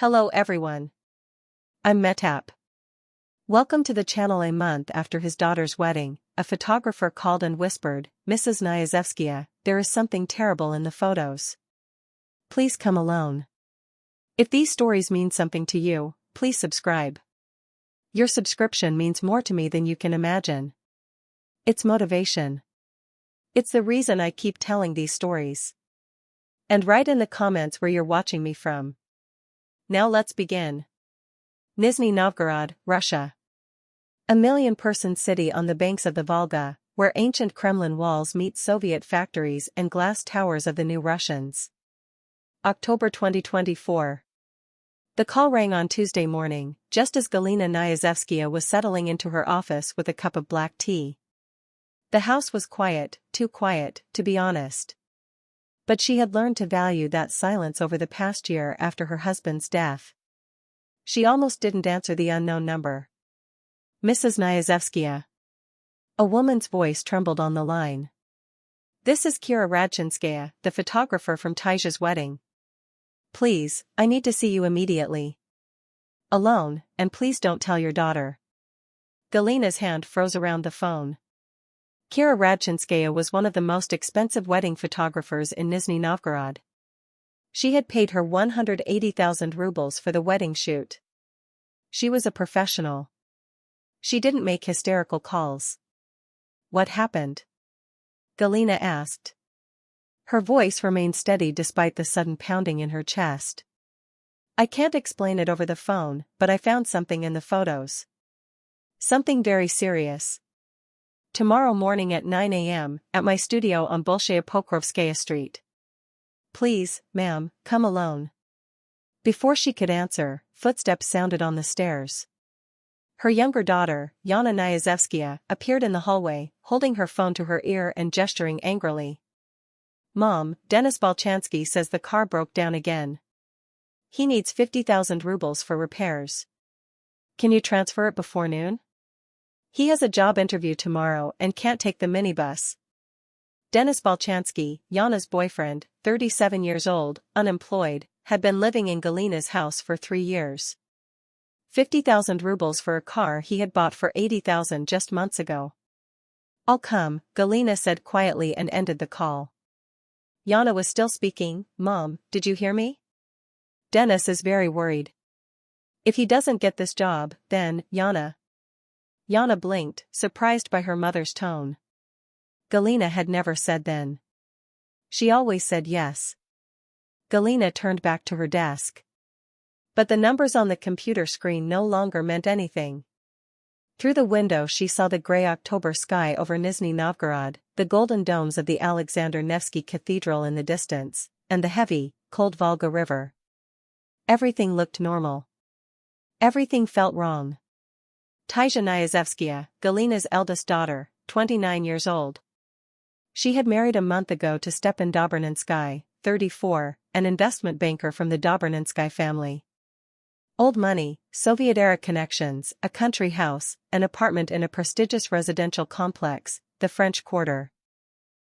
Hello everyone. I'm Metap. Welcome to the channel. A month after his daughter's wedding, a photographer called and whispered, "Mrs. Nyazevskaya, there is something terrible in the photos. Please come alone." If these stories mean something to you, please subscribe. Your subscription means more to me than you can imagine. It's motivation. It's the reason I keep telling these stories. And write in the comments where you're watching me from. Now let's begin. Nizhny Novgorod, Russia. A million-person city on the banks of the Volga, where ancient Kremlin walls meet Soviet factories and glass towers of the new Russians. October 2024. The call rang on Tuesday morning, just as Galina Nyazevskaya was settling into her office with a cup of black tea. The house was quiet, too quiet, to be honest. But she had learned to value that silence over the past year after her husband's death. She almost didn't answer the unknown number. "Mrs. Nyazevskaya." A woman's voice trembled on the line. "This is Kira Radchinskaya, the photographer from Taisha's wedding. Please, I need to see you immediately. Alone, and please don't tell your daughter." Galina's hand froze around the phone. Kira Radchinskaya was one of the most expensive wedding photographers in Nizhny Novgorod. She had paid her 180,000 rubles for the wedding shoot. She was a professional. She didn't make hysterical calls. "What happened?" Galina asked. Her voice remained steady despite the sudden pounding in her chest. "I can't explain it over the phone, but I found something in the photos. Something very serious. Tomorrow morning at 9 a.m., at my studio on Bolshaya Pokrovskaya Street. Please, ma'am, come alone." Before she could answer, footsteps sounded on the stairs. Her younger daughter, Yana Nyazevskaya, appeared in the hallway, holding her phone to her ear and gesturing angrily. "Mom, Denis Balchansky says the car broke down again. He needs 50,000 rubles for repairs. Can you transfer it before noon? He has a job interview tomorrow and can't take the minibus." Denis Balchansky, Yana's boyfriend, 37 years old, unemployed, had been living in Galina's house for 3 years. 50,000 rubles for a car he had bought for 80,000 just months ago. "I'll come," Galina said quietly and ended the call. Yana was still speaking. "Mom, did you hear me? Denis is very worried. If he doesn't get this job, then, Yana." Yana blinked, surprised by her mother's tone. Galina had never said then. She always said yes. Galina turned back to her desk. But the numbers on the computer screen no longer meant anything. Through the window she saw the gray October sky over Nizhny Novgorod, the golden domes of the Alexander Nevsky Cathedral in the distance, and the heavy, cold Volga River. Everything looked normal. Everything felt wrong. Taisha Nyazevskaya, Galina's eldest daughter, 29 years old. She had married a month ago to Stepan Dobrynensky, 34, an investment banker from the Dobrynensky family. Old money, Soviet-era connections, a country house, an apartment in a prestigious residential complex, the French Quarter.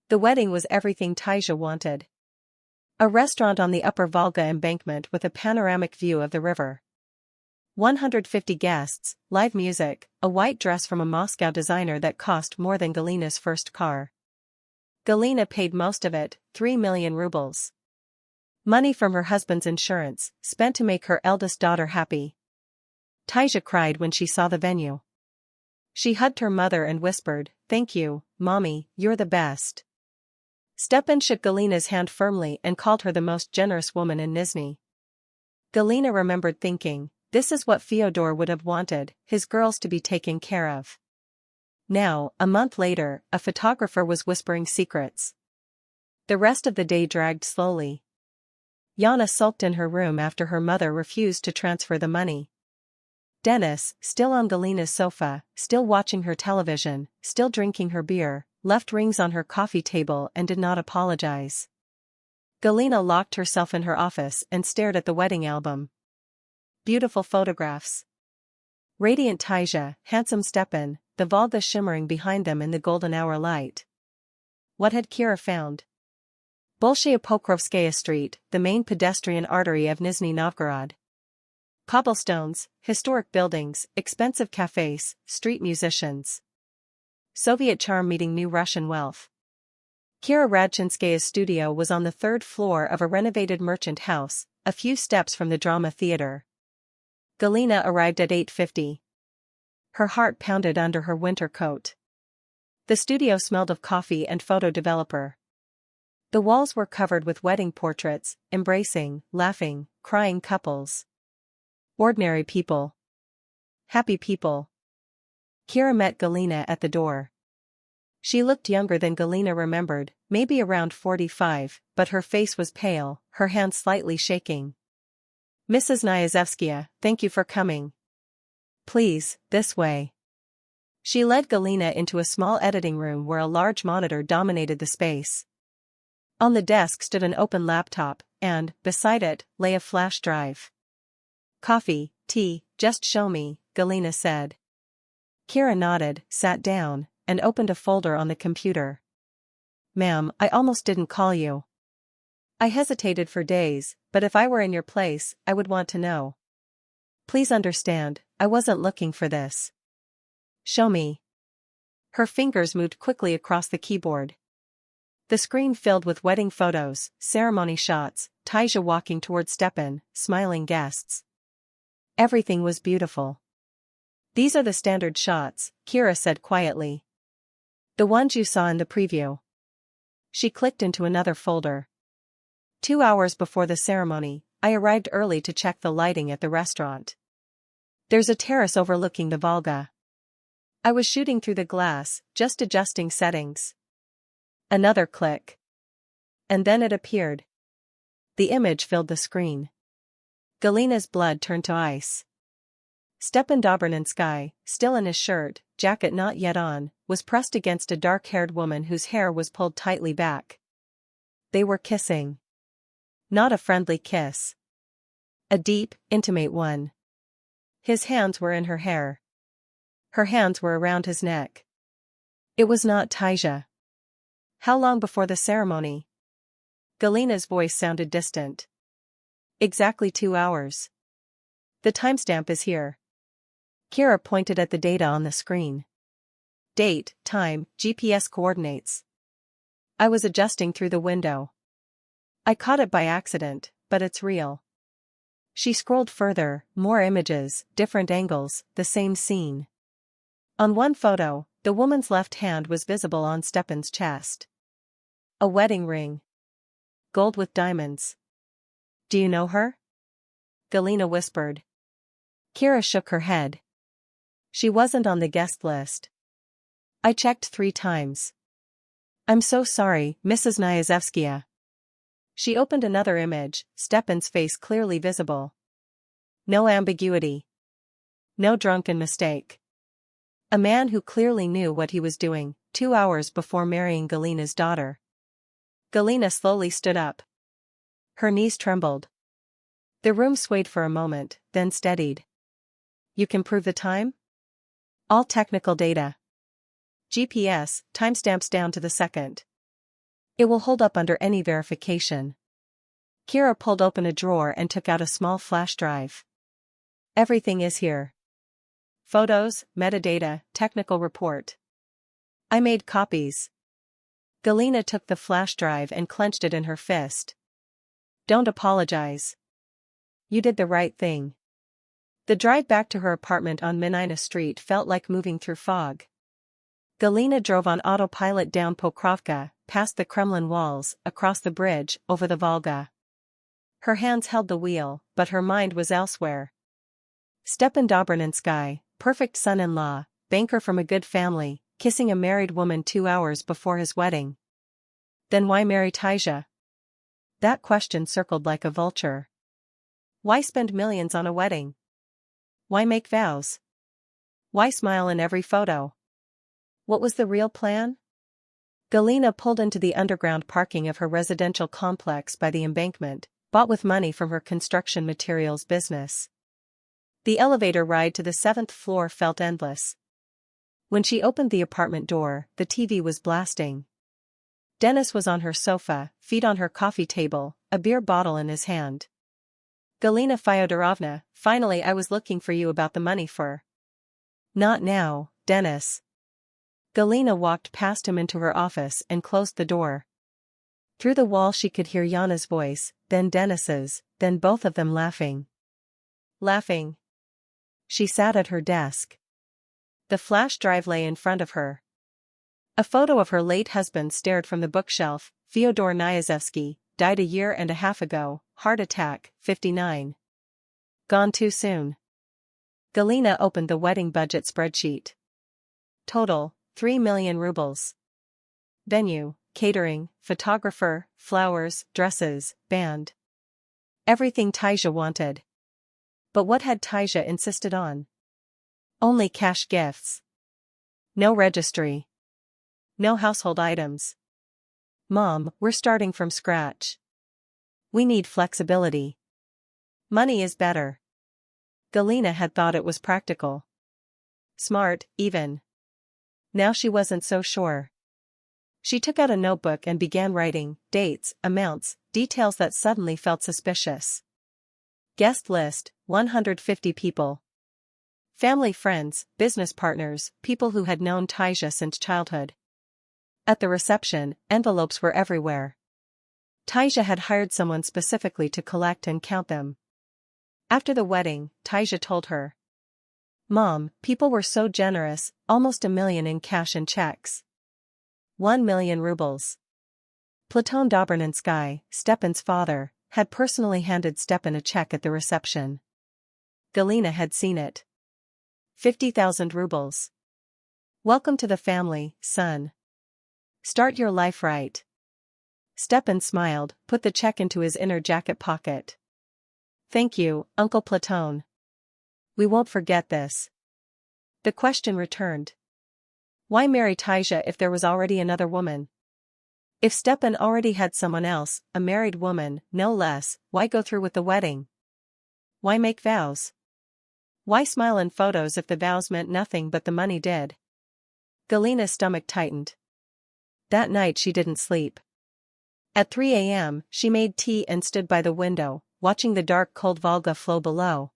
The wedding was everything Taisha wanted. A restaurant on the upper Volga embankment with a panoramic view of the river. 150 guests, live music, a white dress from a Moscow designer that cost more than Galina's first car. Galina paid most of it, 3 million rubles. Money from her husband's insurance, spent to make her eldest daughter happy. Taisha cried when she saw the venue. She hugged her mother and whispered, "Thank you, Mommy, you're the best." Stepan shook Galina's hand firmly and called her the most generous woman in Nizhny. Galina remembered thinking, this is what Fyodor would have wanted, his girls to be taken care of. Now, a month later, a photographer was whispering secrets. The rest of the day dragged slowly. Yana sulked in her room after her mother refused to transfer the money. Denis, still on Galina's sofa, still watching her television, still drinking her beer, left rings on her coffee table and did not apologize. Galina locked herself in her office and stared at the wedding album. Beautiful photographs. Radiant Taisha, handsome Stepan, the Volga shimmering behind them in the golden hour light. What had Kira found? Bolshaya Pokrovskaya Street, the main pedestrian artery of Nizhny Novgorod. Cobblestones, historic buildings, expensive cafes, street musicians. Soviet charm meeting new Russian wealth. Kira Radchinskaya's studio was on the third floor of a renovated merchant house, a few steps from the drama theater. Galina arrived at 8:50. Her heart pounded under her winter coat. The studio smelled of coffee and photo developer. The walls were covered with wedding portraits, embracing, laughing, crying couples. Ordinary people. Happy people. Kira met Galina at the door. She looked younger than Galina remembered, maybe around 45, but her face was pale, her hands slightly shaking. Mrs. Nyazevskaya, thank you for coming. Please, this way. She led Galina into a small editing room where a large monitor dominated the space. On the desk stood an open laptop, and, beside it, lay a flash drive. Coffee, tea, just show me, Galina said. Kira nodded, sat down, and opened a folder on the computer. Ma'am, I almost didn't call you. I hesitated for days, but if I were in your place, I would want to know. Please understand, I wasn't looking for this. Show me. Her fingers moved quickly across the keyboard. The screen filled with wedding photos, ceremony shots, Taija walking toward Stepan, smiling guests. Everything was beautiful. These are the standard shots, Kira said quietly. The ones you saw in the preview. She clicked into another folder. 2 hours before the ceremony, I arrived early to check the lighting at the restaurant. There's a terrace overlooking the Volga. I was shooting through the glass, just adjusting settings. Another click. And then it appeared. The image filled the screen. Galina's blood turned to ice. Stepan Dobrynensky, still in his shirt, jacket not yet on, was pressed against a dark-haired woman whose hair was pulled tightly back. They were kissing. Not a friendly kiss. A deep, intimate one. His hands were in her hair. Her hands were around his neck. It was not Taija. How long before the ceremony? Galina's voice sounded distant. Exactly 2 hours. The timestamp is here. Kira pointed at the data on the screen. Date, time, GPS coordinates. I was adjusting through the window. I caught it by accident, but it's real. She scrolled further, more images, different angles, the same scene. On one photo, the woman's left hand was visible on Stepan's chest. A wedding ring. Gold with diamonds. Do you know her? Galina whispered. Kira shook her head. She wasn't on the guest list. I checked 3 times. I'm so sorry, Mrs. Nyazevskaya. She opened another image, Stepan's face clearly visible. No ambiguity. No drunken mistake. A man who clearly knew what he was doing, 2 hours before marrying Galina's daughter. Galina slowly stood up. Her knees trembled. The room swayed for a moment, then steadied. You can prove the time? All technical data. GPS, timestamps down to the second. It will hold up under any verification. Kira pulled open a drawer and took out a small flash drive. Everything is here. Photos, metadata, technical report. I made copies. Galina took the flash drive and clenched it in her fist. Don't apologize. You did the right thing. The drive back to her apartment on Minina Street felt like moving through fog. Galina drove on autopilot down Pokrovka, past the Kremlin walls, across the bridge, over the Volga. Her hands held the wheel, but her mind was elsewhere. Stepan Dobrynensky, perfect son-in-law, banker from a good family, kissing a married woman 2 hours before his wedding. Then why marry Taija? That question circled like a vulture. Why spend millions on a wedding? Why make vows? Why smile in every photo? What was the real plan? Galina pulled into the underground parking of her residential complex by the embankment, bought with money from her construction materials business. The elevator ride to the 7th floor felt endless. When she opened the apartment door, the TV was blasting. Dennis was on her sofa, feet on her coffee table, a beer bottle in his hand. Galina Fyodorovna, finally I was looking for you about the money for. Not now, Dennis. Galina walked past him into her office and closed the door. Through the wall she could hear Yana's voice, then Dennis's, then both of them laughing. Laughing. She sat at her desk. The flash drive lay in front of her. A photo of her late husband stared from the bookshelf. Fyodor Nyazevsky, died a year and a half ago, heart attack, 59. Gone too soon. Galina opened the wedding budget spreadsheet. Total, 3 million rubles. Venue, catering, photographer, flowers, dresses, band. Everything Taija wanted. But what had Taija insisted on? Only cash gifts. No registry. No household items. Mom, we're starting from scratch. We need flexibility. Money is better. Galina had thought it was practical. Smart, even. Now she wasn't so sure. She took out a notebook and began writing dates, amounts, details that suddenly felt suspicious. Guest list, 150 people. Family, friends, business partners, people who had known Taija since childhood. At the reception, envelopes were everywhere. Taija had hired someone specifically to collect and count them. After the wedding, Taija told her. Mom, people were so generous, almost 1 million in cash and checks. 1 million rubles. Platon Dobrynensky, Stepan's father, had personally handed Stepan a check at the reception. Galina had seen it. 50,000 rubles. Welcome to the family, son. Start your life right. Stepan smiled, put the check into his inner jacket pocket. Thank you, Uncle Platon. We won't forget this. The question returned. Why marry Taija if there was already another woman? If Stepan already had someone else, a married woman, no less, why go through with the wedding? Why make vows? Why smile in photos if the vows meant nothing but the money did? Galina's stomach tightened. That night she didn't sleep. At 3 a.m., she made tea and stood by the window, watching the dark cold Volga flow below.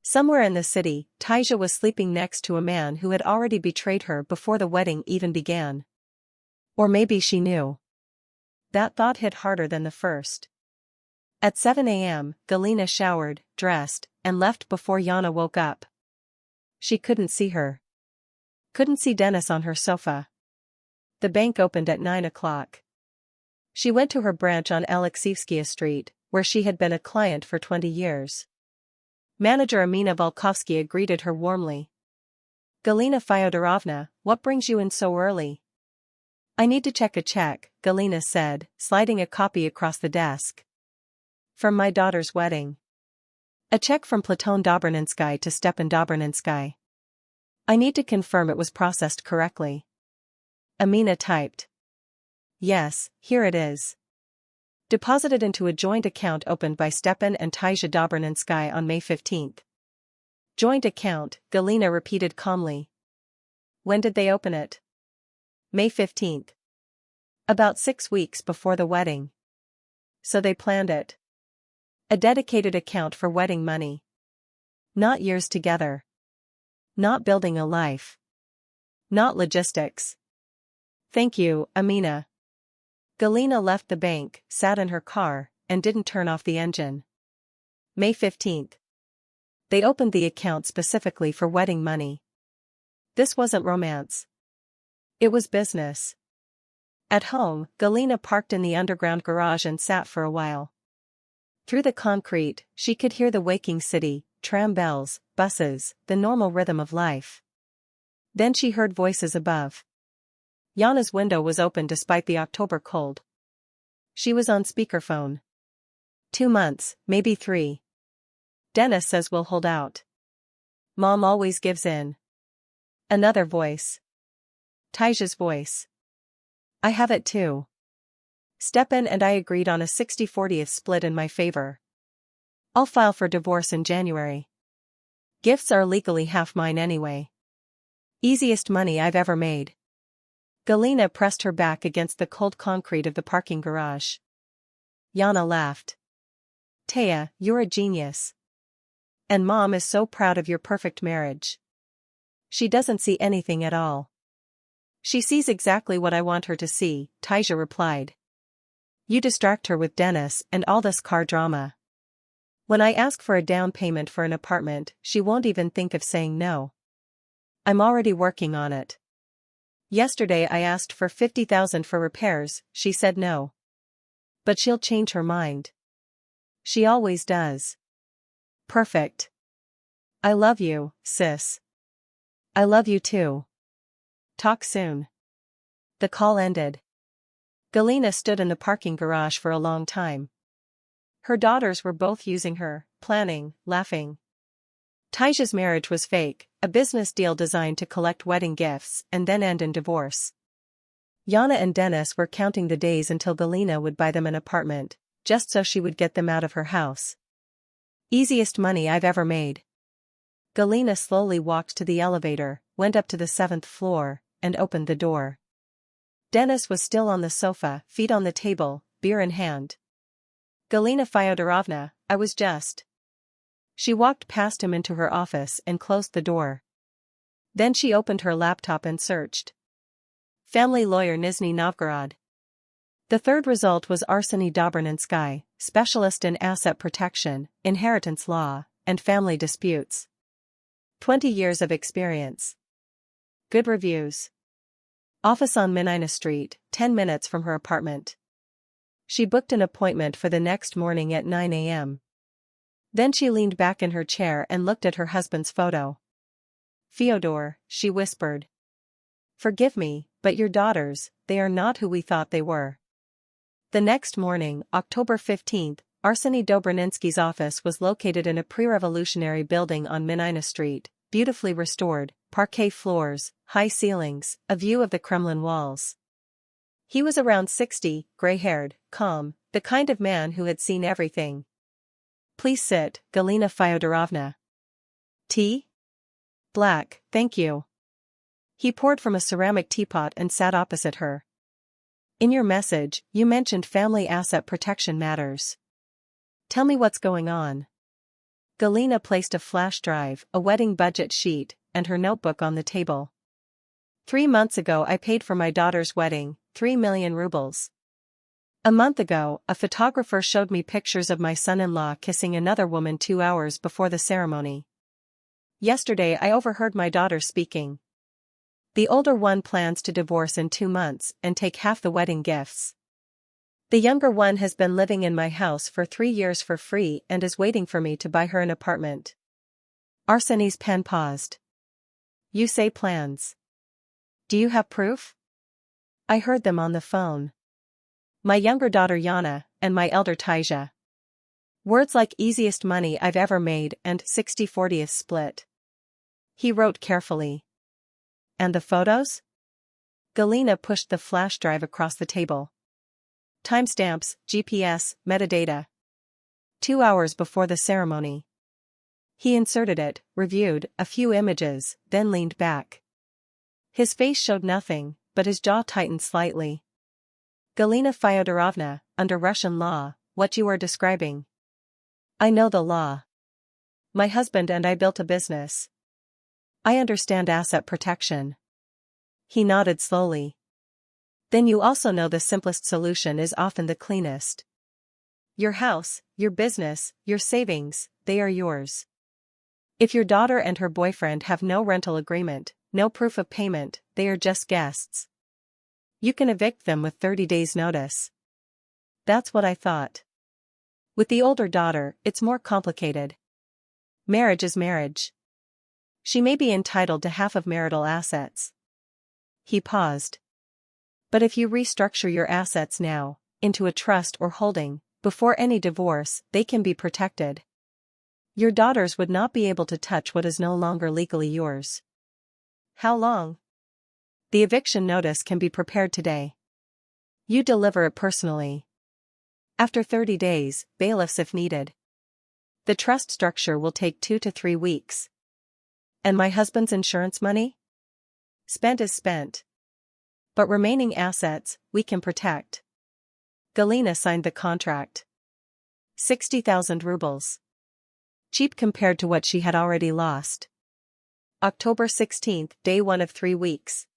Somewhere in the city, Taija was sleeping next to a man who had already betrayed her before the wedding even began. Or maybe she knew. That thought hit harder than the first. At 7 a.m., Galina showered, dressed, and left before Yana woke up. She couldn't see her. Couldn't see Dennis on her sofa. The bank opened at 9 o'clock. She went to her branch on Alexievskia Street, where she had been a client for 20 years. Manager Amina Volkovskaya greeted her warmly. Galina Fyodorovna, what brings you in so early? I need to check a check, Galina said, sliding a copy across the desk. From my daughter's wedding. A check from Platon Dobrynensky to Stepan Dobrynensky. I need to confirm it was processed correctly. Amina typed. Yes, here it is. Deposited into a joint account opened by Stepan and Taija Dobrynensky on May 15. Joint account, Galina repeated calmly. When did they open it? May 15. About 6 weeks before the wedding. So they planned it. A dedicated account for wedding money. Not years together. Not building a life. Not logistics. Thank you, Amina. Galina left the bank, sat in her car, and didn't turn off the engine. May 15. They opened the account specifically for wedding money. This wasn't romance. It was business. At home, Galina parked in the underground garage and sat for a while. Through the concrete, she could hear the waking city, tram bells, buses, the normal rhythm of life. Then she heard voices above. Yana's window was open despite the October cold. She was on speakerphone. 2 months, maybe 3. Dennis says we'll hold out. Mom always gives in. Another voice. Taija's voice. I have it too. Stepan and I agreed on a 60-40th split in my favor. I'll file for divorce in January. Gifts are legally half mine anyway. Easiest money I've ever made. Galina pressed her back against the cold concrete of the parking garage. Yana laughed. Taya, you're a genius. And Mom is so proud of your perfect marriage. She doesn't see anything at all. She sees exactly what I want her to see, Taija replied. You distract her with Dennis and all this car drama. When I ask for a down payment for an apartment, she won't even think of saying no. I'm already working on it. Yesterday I asked for 50,000 for repairs, she said no. But she'll change her mind. She always does. Perfect. I love you, sis. I love you too. Talk soon. The call ended. Galina stood in the parking garage for a long time. Her daughters were both using her, planning, laughing. Taija's marriage was fake, a business deal designed to collect wedding gifts and then end in divorce. Yana and Dennis were counting the days until Galina would buy them an apartment, just so she would get them out of her house. Easiest money I've ever made. Galina slowly walked to the elevator, went up to the 7th floor, and opened the door. Dennis was still on the sofa, feet on the table, beer in hand. Galina Fyodorovna, I was just. She walked past him into her office and closed the door. Then she opened her laptop and searched. Family lawyer Nizhny Novgorod. The third result was Arseny Dobrynensky, specialist in asset protection, inheritance law, and family disputes. 20 years of experience. Good reviews. Office on Menina Street, 10 minutes from her apartment. She booked an appointment for the next morning at 9 a.m. Then she leaned back in her chair and looked at her husband's photo. Fyodor, she whispered. Forgive me, but your daughters, they are not who we thought they were. The next morning, October 15th, Arseny Dobrynensky's office was located in a pre-revolutionary building on Menina Street, beautifully restored, parquet floors, high ceilings, a view of the Kremlin walls. He was around 60, gray-haired, calm, the kind of man who had seen everything. Please sit, Galina Fyodorovna. Tea? Black, thank you. He poured from a ceramic teapot and sat opposite her. In your message, you mentioned family asset protection matters. Tell me what's going on. Galina placed a flash drive, a wedding budget sheet, and her notebook on the table. 3 months ago I paid for my daughter's wedding, 3 million rubles. A month ago, a photographer showed me pictures of my son-in-law kissing another woman 2 hours before the ceremony. Yesterday I overheard my daughter speaking. The older one plans to divorce in 2 months and take half the wedding gifts. The younger one has been living in my house for 3 years for free and is waiting for me to buy her an apartment. Arseny's pen paused. You say plans. Do you have proof? I heard them on the phone. My younger daughter Yana, and my elder Taija. Words like easiest money I've ever made and 60/40th split. He wrote carefully. And the photos? Galina pushed the flash drive across the table. Timestamps, GPS, metadata. 2 hours before the ceremony. He inserted it, reviewed a few images, then leaned back. His face showed nothing, but his jaw tightened slightly. Galina Fyodorovna, under Russian law, what you are describing. I know the law. My husband and I built a business. I understand asset protection. He nodded slowly. Then you also know the simplest solution is often the cleanest. Your house, your business, your savings, they are yours. If your daughter and her boyfriend have no rental agreement, no proof of payment, they are just guests. You can evict them with 30 days' notice. That's what I thought. With the older daughter, it's more complicated. Marriage is marriage. She may be entitled to half of marital assets. He paused. But if you restructure your assets now, into a trust or holding, before any divorce, they can be protected. Your daughters would not be able to touch what is no longer legally yours. How long? The eviction notice can be prepared today. You deliver it personally. After 30 days, bailiffs if needed. The trust structure will take 2 to 3 weeks. And my husband's insurance money? Spent is spent. But remaining assets, we can protect. Galina signed the contract. 60,000 rubles. Cheap compared to what she had already lost. October 16, day 1 of 3 weeks.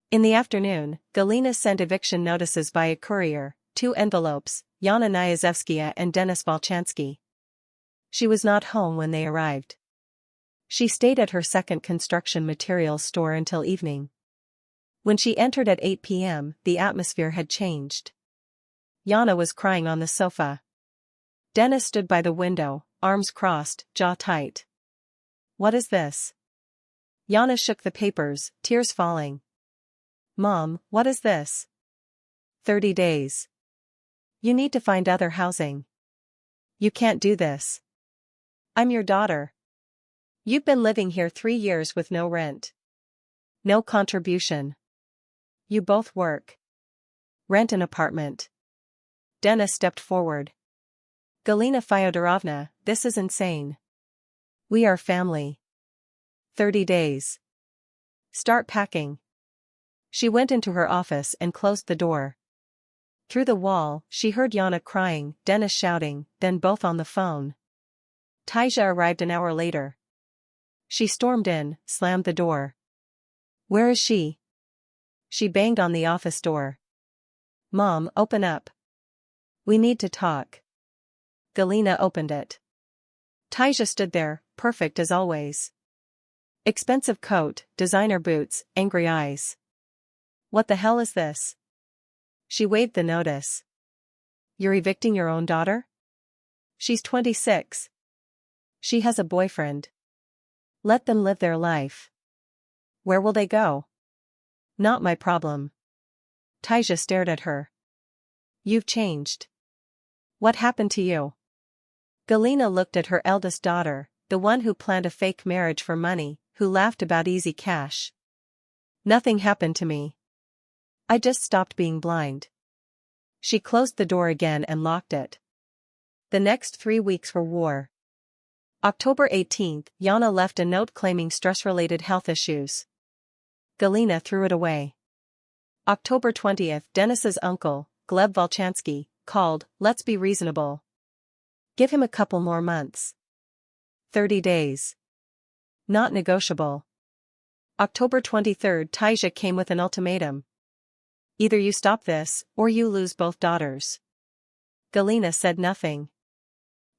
In the afternoon, Galina sent eviction notices by a courier, 2 envelopes, Yana Nyazevskaya and Denis Volchansky. She was not home when they arrived. She stayed at her second construction materials store until evening. When she entered at 8 p.m., the atmosphere had changed. Yana was crying on the sofa. Denis stood by the window, arms crossed, jaw tight. "What is this?" Yana shook the papers, tears falling. "Mom, what is this?" 30 days. You need to find other housing. You can't do this. I'm your daughter. You've been living here 3 years with no rent. No contribution. You both work. Rent an apartment. Denis stepped forward. "Galina Fyodorovna, this is insane. We are family. 30 days. Start packing." She went into her office and closed the door. Through the wall, she heard Yana crying, Denis shouting, then both on the phone. Taisha arrived an hour later. She stormed in, slammed the door. "Where is she?" She banged on the office door. "Mom, open up. We need to talk." Galina opened it. Taisha stood there, perfect as always. Expensive coat, designer boots, angry eyes. "What the hell is this?" She waved the notice. "You're evicting your own daughter? She's 26. She has a boyfriend. Let them live their life. Where will they go?" "Not my problem." Taisha stared at her. "You've changed. What happened to you?" Galina looked at her eldest daughter, the one who planned a fake marriage for money, who laughed about easy cash. "Nothing happened to me. I just stopped being blind." She closed the door again and locked it. The next 3 weeks were war. October 18, Yana left a note claiming stress-related health issues. Galina threw it away. October 20, Denis's uncle, Gleb Volchansky, called. "Let's be reasonable. Give him a couple more months. 30 days. Not negotiable." October 23, Taisha came with an ultimatum. "Either you stop this, or you lose both daughters." Galina said nothing.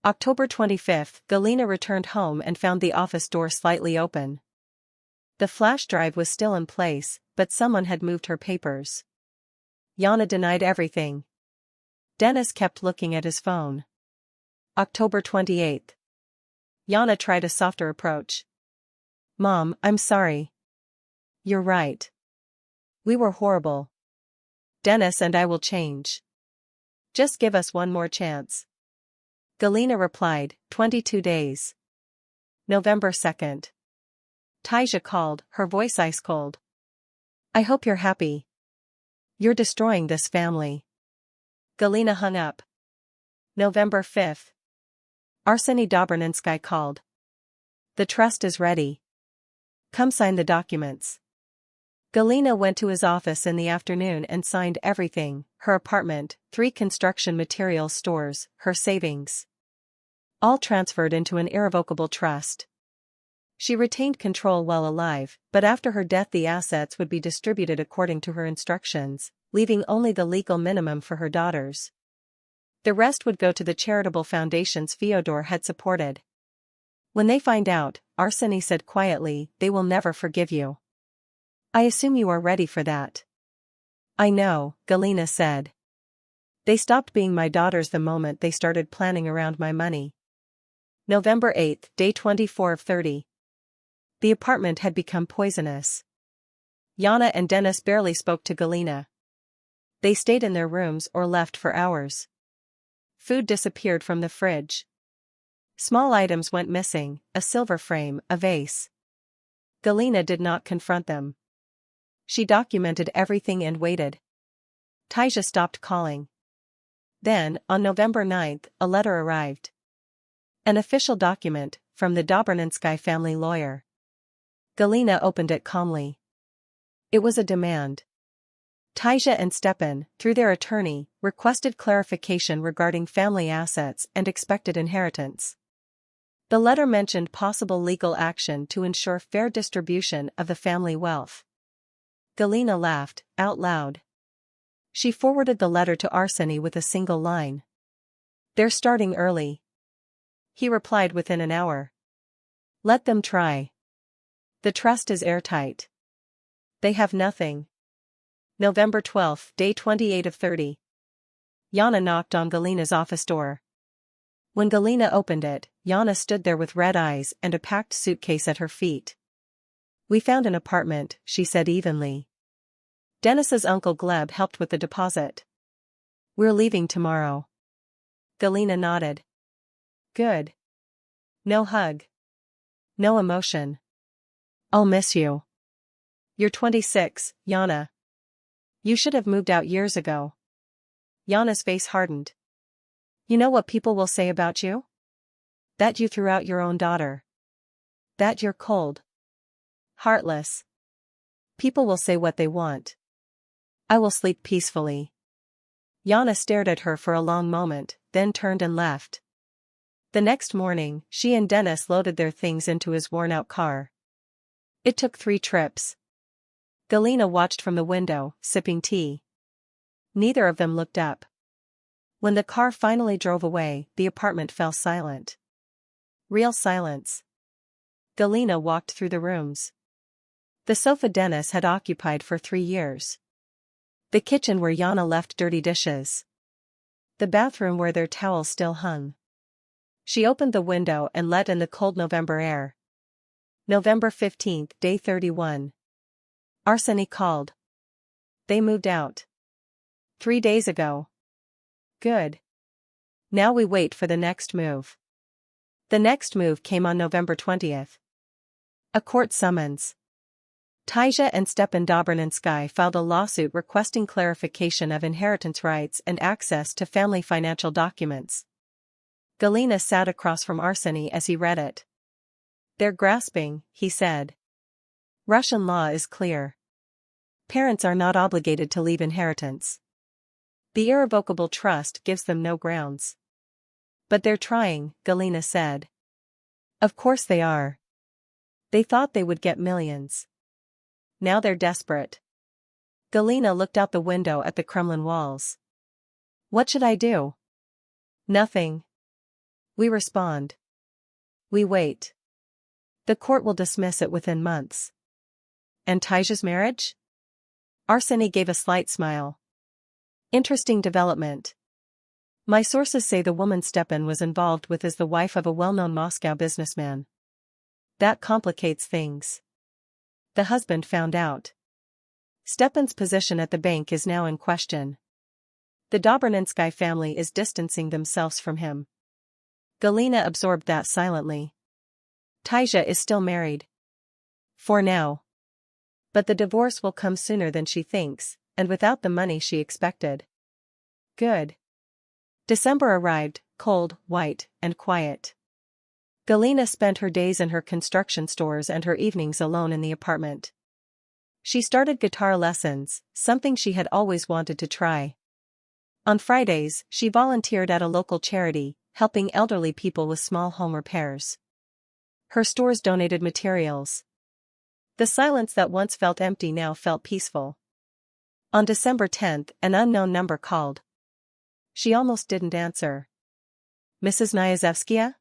October 25, Galina returned home and found the office door slightly open. The flash drive was still in place, but someone had moved her papers. Yana denied everything. Denis kept looking at his phone. October 28. Yana tried a softer approach. "Mom, I'm sorry. You're right. We were horrible. Denis and I will change. Just give us one more chance." Galina replied, 22 days. November 2. Taisha called, her voice ice cold. "I hope you're happy. You're destroying this family." Galina hung up. November 5. Arseny Dobraninsky called. "The trust is ready. Come sign the documents." Galina went to his office in the afternoon and signed everything: her apartment, 3 construction materials stores, her savings. All transferred into an irrevocable trust. She retained control while alive, but after her death the assets would be distributed according to her instructions, leaving only the legal minimum for her daughters. The rest would go to the charitable foundations Fyodor had supported. "When they find out," Arseny said quietly, "they will never forgive you. I assume you are ready for that." "I know," Galina said. "They stopped being my daughters the moment they started planning around my money." November 8, day 24 of 30. The apartment had become poisonous. Yana and Denis barely spoke to Galina. They stayed in their rooms or left for hours. Food disappeared from the fridge. Small items went missing: a silver frame, a vase. Galina did not confront them. She documented everything and waited. Taisha stopped calling. Then, on November 9, a letter arrived. An official document, from the Dobraninsky family lawyer. Galina opened it calmly. It was a demand. Taja and Stepan, through their attorney, requested clarification regarding family assets and expected inheritance. The letter mentioned possible legal action to ensure fair distribution of the family wealth. Galina laughed, out loud. She forwarded the letter to Arseny with a single line. "They're starting early." He replied within an hour. "Let them try. The trust is airtight. They have nothing." November 12, day 28 of 30. Yana knocked on Galina's office door. When Galina opened it, Yana stood there with red eyes and a packed suitcase at her feet. "We found an apartment," she said evenly. "Denis's uncle Gleb helped with the deposit. We're leaving tomorrow." Galina nodded. "Good. No hug. No emotion. I'll miss you." "You're 26, Yana. You should have moved out years ago." Yana's face hardened. "You know what people will say about you? That you threw out your own daughter. That you're cold. Heartless. People will say what they want. I will sleep peacefully." Yana stared at her for a long moment, then turned and left. The next morning, she and Denis loaded their things into his worn-out car. It took 3 trips. Galina watched from the window, sipping tea. Neither of them looked up. When the car finally drove away, the apartment fell silent. Real silence. Galina walked through the rooms. The sofa Denis had occupied for 3 years. The kitchen where Yana left dirty dishes. The bathroom where their towels still hung. She opened the window and let in the cold November air. November 15, day 31. Arseny called. "They moved out. 3 days ago." "Good. Now we wait for the next move." The next move came on November 20th. A court summons. Taja and Stepan Dobrynensky filed a lawsuit requesting clarification of inheritance rights and access to family financial documents. Galina sat across from Arseny as he read it. "They're grasping," he said. "Russian law is clear. Parents are not obligated to leave inheritance. The irrevocable trust gives them no grounds." "But they're trying," Galina said. "Of course they are. They thought they would get millions. Now they're desperate." Galina looked out the window at the Kremlin walls. "What should I do?" "Nothing. We respond. We wait. The court will dismiss it within months." "And Taja's marriage?" Arseny gave a slight smile. "Interesting development. My sources say the woman Stepan was involved with is the wife of a well-known Moscow businessman. That complicates things. The husband found out. Stepan's position at the bank is now in question. The Dobrynensky family is distancing themselves from him." Galina absorbed that silently. Taja is still married. For now. But the divorce will come sooner than she thinks, and without the money she expected. Good. December arrived, cold, white, and quiet. Galina spent her days in her construction stores and her evenings alone in the apartment. She started guitar lessons, something she had always wanted to try. On Fridays, she volunteered at a local charity, helping elderly people with small home repairs. Her stores donated materials. The silence that once felt empty now felt peaceful. On December 10th, an unknown number called. She almost didn't answer. "Mrs. Nyazevskaya?"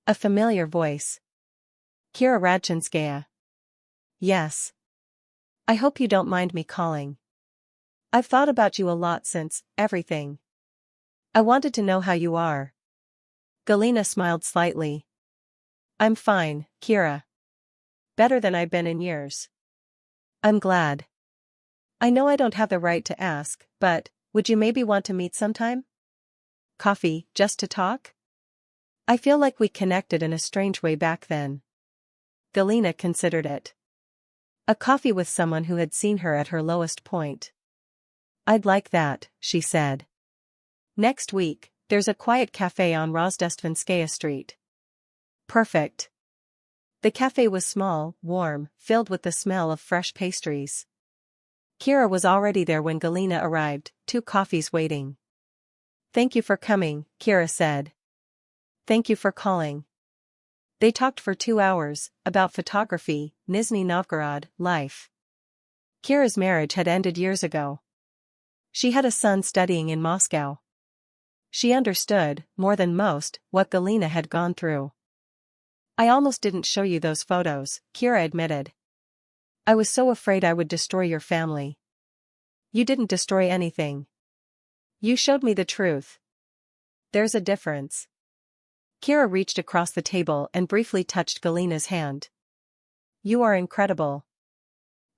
A familiar voice. "Kira Radchinskaya." "Yes. I hope you don't mind me calling. I've thought about you a lot since everything. I wanted to know how you are." Galina smiled slightly. "I'm fine, Kira. Better than I've been in years." "I'm glad. I know I don't have the right to ask, but would you maybe want to meet sometime? Coffee, just to talk? I feel like we connected in a strange way back then." Galina considered it. A coffee with someone who had seen her at her lowest point. "I'd like that," she said. "Next week, there's a quiet cafe on Rozdestvenskaya Street." "Perfect." The cafe was small, warm, filled with the smell of fresh pastries. Kira was already there when Galina arrived, 2 coffees waiting. "Thank you for coming," Kira said. "Thank you for calling." They talked for 2 hours, about photography, Nizhny Novgorod, life. Kira's marriage had ended years ago. She had a son studying in Moscow. She understood, more than most, what Galina had gone through. "I almost didn't show you those photos," Kira admitted. "I was so afraid I would destroy your family." "You didn't destroy anything. You showed me the truth. There's a difference." Kira reached across the table and briefly touched Galina's hand. "You are incredible.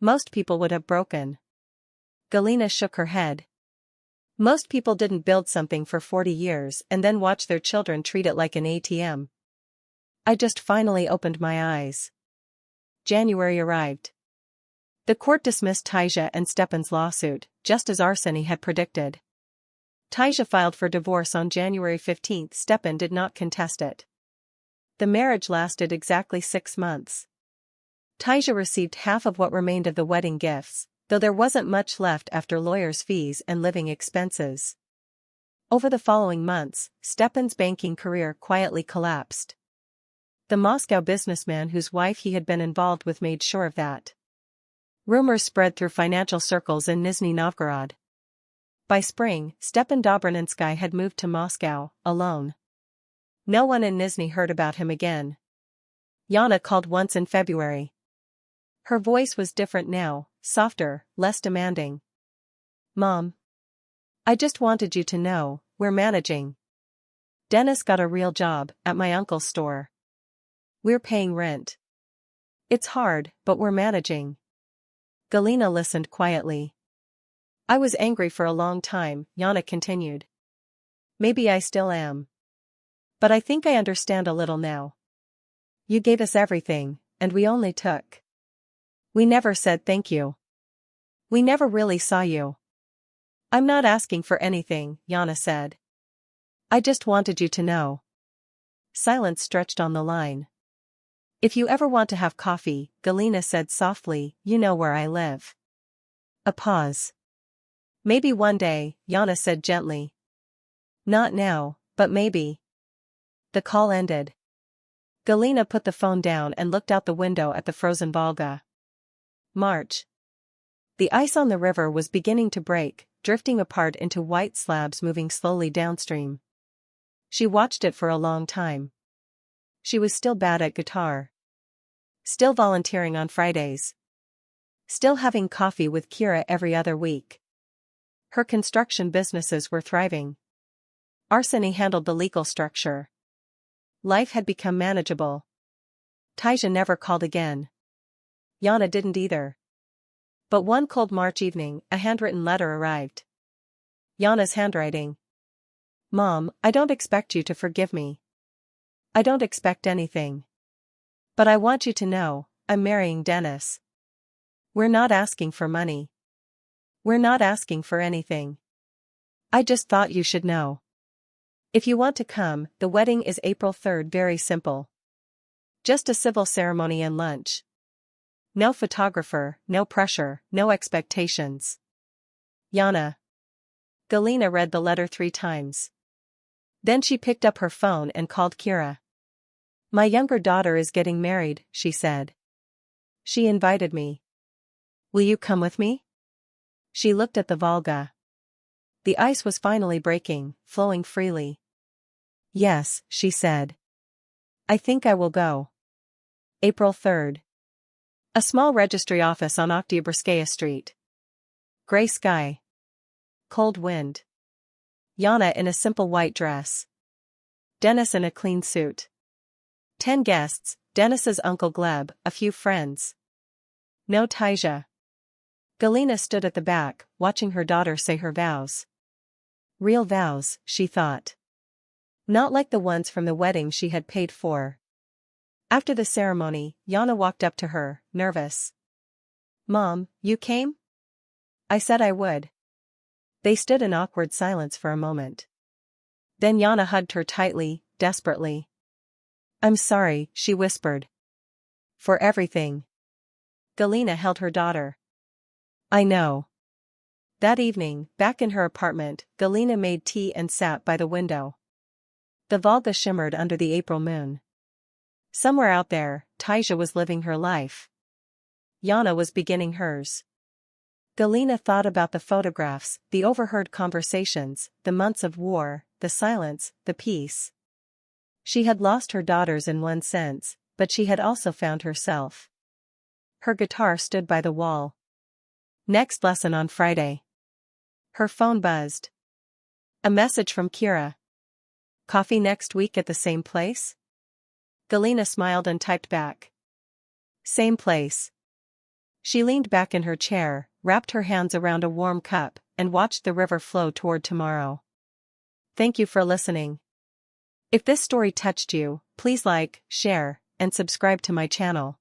Most people would have broken." Galina shook her head. "Most people didn't build something for 40 years and then watch their children treat it like an ATM. I just finally opened my eyes." January arrived. The court dismissed Taisha and Stepan's lawsuit, just as Arseny had predicted. Taisha filed for divorce on January 15. Stepan did not contest it. The marriage lasted exactly 6 months. Taisha received half of what remained of the wedding gifts, though there wasn't much left after lawyers' fees and living expenses. Over the following months, Stepan's banking career quietly collapsed. The Moscow businessman whose wife he had been involved with made sure of that. Rumors spread through financial circles in Nizhny Novgorod. By spring, Stepan Dobraninsky had moved to Moscow, alone. No one in Nizhny heard about him again. Yana called once in February. Her voice was different now, softer, less demanding. "Mom. I just wanted you to know, we're managing. Dennis got a real job, at my uncle's store. We're paying rent. It's hard, but we're managing." Galina listened quietly. "I was angry for a long time," Yana continued. "Maybe I still am. But I think I understand a little now. You gave us everything, and we only took. We never said thank you. We never really saw you." "I'm not asking for anything," Yana said. "I just wanted you to know." Silence stretched on the line. "If you ever want to have coffee," Galina said softly, "you know where I live." A pause. "Maybe one day," Yana said gently. "Not now, but maybe." The call ended. Galina put the phone down and looked out the window at the frozen Volga. March. The ice on the river was beginning to break, drifting apart into white slabs moving slowly downstream. She watched it for a long time. She was still bad at guitar. Still volunteering on Fridays. Still having coffee with Kira every other week. Her construction businesses were thriving. Arseny handled the legal structure. Life had become manageable. Taisha never called again. Yana didn't either. But one cold March evening, a handwritten letter arrived. Yana's handwriting. "Mom, I don't expect you to forgive me. I don't expect anything. But I want you to know, I'm marrying Dennis. We're not asking for money. We're not asking for anything. I just thought you should know. If you want to come, the wedding is April 3rd. Very simple. Just a civil ceremony and lunch. No photographer, no pressure, no expectations. Yana." Galina read the letter 3 times. Then she picked up her phone and called Kira. "My younger daughter is getting married," she said. "She invited me. Will you come with me?" She looked at the Volga. The ice was finally breaking, flowing freely. "Yes," she said. "I think I will go." April 3rd. A small registry office on Oktyabrskaya Street. Gray sky. Cold wind. Yana in a simple white dress. Dennis in a clean suit. 10 guests, Dennis's uncle Gleb, a few friends. No Taisha. Galina stood at the back, watching her daughter say her vows. Real vows, she thought. Not like the ones from the wedding she had paid for. After the ceremony, Yana walked up to her, nervous. "Mom, you came?" "I said I would." They stood in awkward silence for a moment. Then Yana hugged her tightly, desperately. "I'm sorry," she whispered. "For everything." Galina held her daughter. "I know. That evening, back in her apartment, Galina made tea and sat by the window. The Volga shimmered under the April moon. Somewhere out there, Taisia was living her life. Yana was beginning hers. Galina thought about the photographs, the overheard conversations, the months of war, the silence, the peace. She had lost her daughters in one sense, but she had also found herself. Her guitar stood by the wall. Next lesson on Friday. Her phone buzzed. A message from Kira. Coffee next week at the same place? Galina smiled and typed back. Same place. She leaned back in her chair, wrapped her hands around a warm cup, and watched the river flow toward tomorrow. Thank you for listening. If this story touched you, please like, share, and subscribe to my channel.